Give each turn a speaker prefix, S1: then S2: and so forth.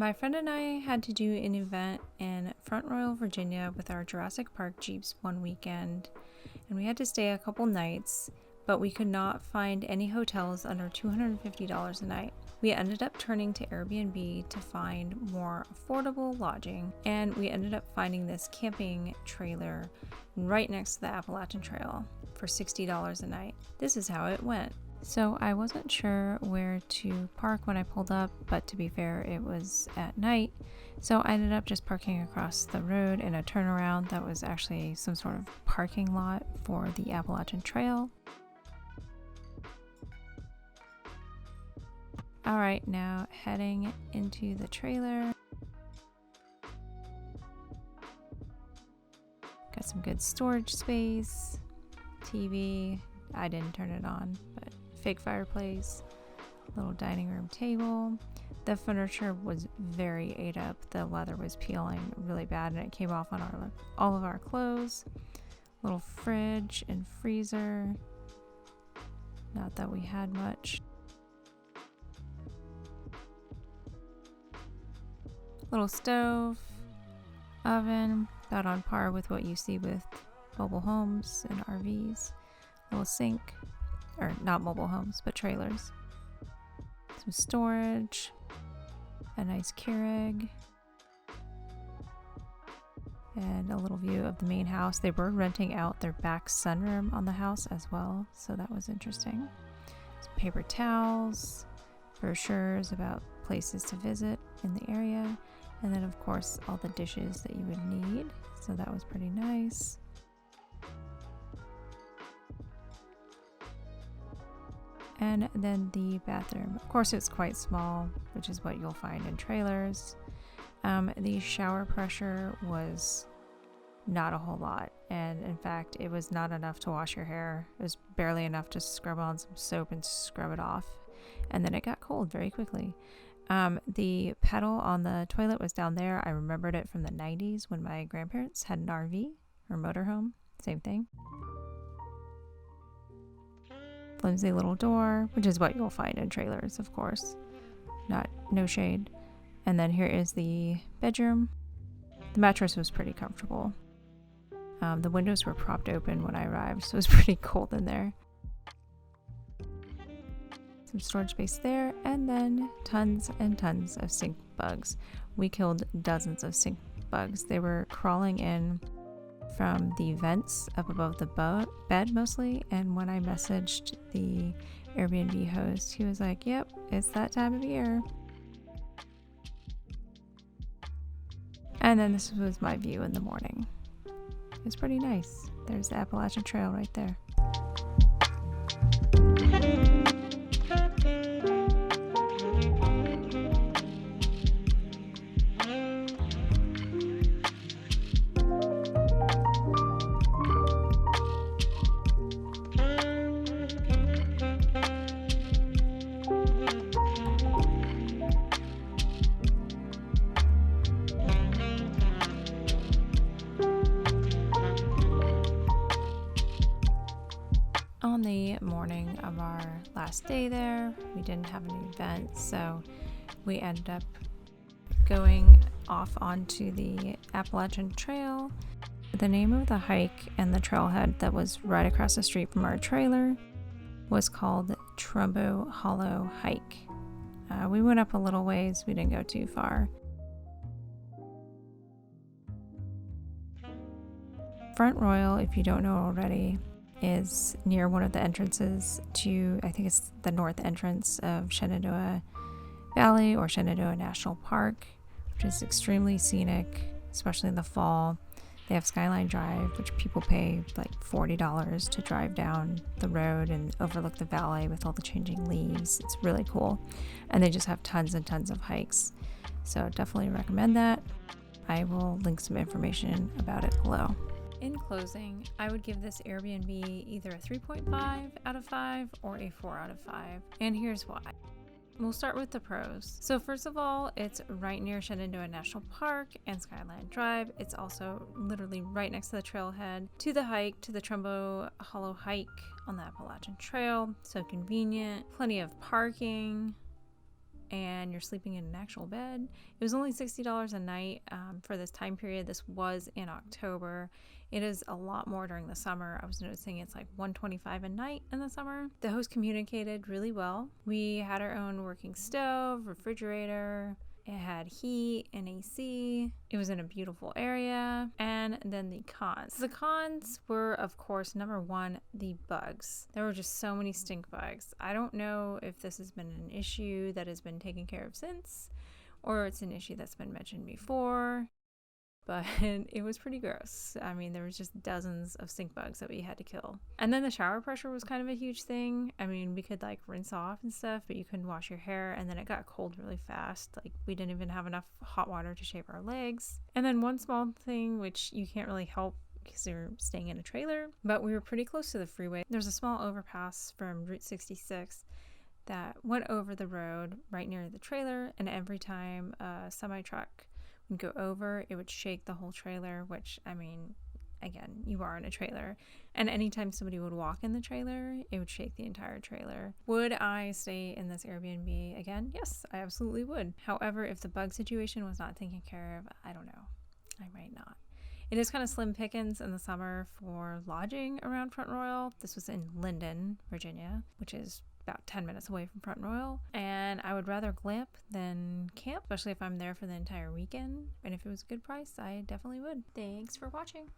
S1: My friend and I had to do an event in Front Royal, Virginia with our Jurassic Park Jeeps one weekend, and we had to stay a couple nights, but we could not find any hotels under $250 a night. We ended up turning to Airbnb to find more affordable lodging, and we ended up finding this camping trailer right next to the Appalachian Trail for $60 a night. This is how it went. So I wasn't sure where to park when I pulled up, but to be fair, it was at night. So I ended up just parking across the road in a turnaround that was actually some sort of parking lot for the Appalachian Trail. All right, now heading into the trailer. Got some good storage space, TV. I didn't turn it on, but fake fireplace, little dining room table. The furniture was very ate up. The leather was peeling really bad and it came off on all of our clothes. Little fridge and freezer. Not that we had much. Little stove, oven, about on par with what you see with mobile homes and RVs. Little sink, or not mobile homes, but trailers. Some storage, a nice Keurig, and a little view of the main house. They were renting out their back sunroom on the house as well, so that was interesting. Some paper towels, brochures about places to visit in the area, and then of course all the dishes that you would need, so that was pretty nice. And then the bathroom. Of course, it's quite small, which is what you'll find in trailers. The shower pressure was not a whole lot. And in fact, it was not enough to wash your hair. It was barely enough to scrub on some soap and scrub it off. And then it got cold very quickly. The pedal on the toilet was down there. I remembered it from the 90s when my grandparents had an RV or motorhome. Same thing. Flimsy little door, which is what you'll find in trailers, of course. No shade. And then here is the bedroom. The mattress was pretty comfortable. The windows were propped open when I arrived, so it was pretty cold in there. Some storage space there, and then tons and tons of stink bugs. We killed dozens of stink bugs. They were crawling in from the vents up above the bed mostly, and when I messaged the Airbnb host, he was like, yep, it's that time of year. And then this was my view in the morning. It was pretty nice. There's the Appalachian Trail right there. On the morning of our last day there, we didn't have an event, so we ended up going off onto the Appalachian Trail. The name of the hike and the trailhead that was right across the street from our trailer was called Trumbo Hollow Hike. We went up a little ways, we didn't go too far. Front Royal, if you don't know already, is near one of the entrances to, I think it's the north entrance of Shenandoah Valley or Shenandoah National Park, which is extremely scenic, especially in the fall. They have Skyline Drive, which people pay like $40 to drive down the road and overlook the valley with all the changing leaves. It's really cool. And they just have tons and tons of hikes. So definitely recommend that. I will link some information about it below. In closing, I would give this Airbnb either a 3.5 out of 5 or a 4 out of 5. And here's why. We'll start with the pros. So first of all, it's right near Shenandoah National Park and Skyline Drive. It's also literally right next to the trailhead, to the hike, to the Trumbo Hollow hike on the Appalachian Trail. So convenient, plenty of parking. and you're sleeping in an actual bed. It was only $60 a night for this time period. This was in October. It is a lot more during the summer. I was noticing it's like $125 a night in the summer. The host communicated really well. We had our own working stove, refrigerator. It had heat and AC. It was in a beautiful area. And then the cons. The cons were, of course, number one, the bugs. There were just so many stink bugs. I don't know if this has been an issue that has been taken care of since, or it's an issue that's been mentioned before. But it was pretty gross. I mean, there was just dozens of stink bugs that we had to kill. And then the shower pressure was kind of a huge thing. I mean, we could like rinse off and stuff, but you couldn't wash your hair. And then it got cold really fast. Like we didn't even have enough hot water to shave our legs. And then one small thing, which you can't really help because you're staying in a trailer, but we were pretty close to the freeway. There's a small overpass from Route 66 that went over the road right near the trailer. And every time a semi-truck go over, it would shake the whole trailer, which, I mean, again, you are in a trailer, and anytime somebody would walk in the trailer, it would shake the entire trailer. Would I stay in this Airbnb again? Yes, I absolutely would. However, if the bug situation was not taken care of, I don't know, I might not. It is kind of slim pickings in the summer for lodging around Front Royal. This was in Linden, Virginia, which is about 10 minutes away from Front Royal, and I would rather glamp than camp, especially if I'm there for the entire weekend. And if it was a good price, I definitely would. Thanks for watching.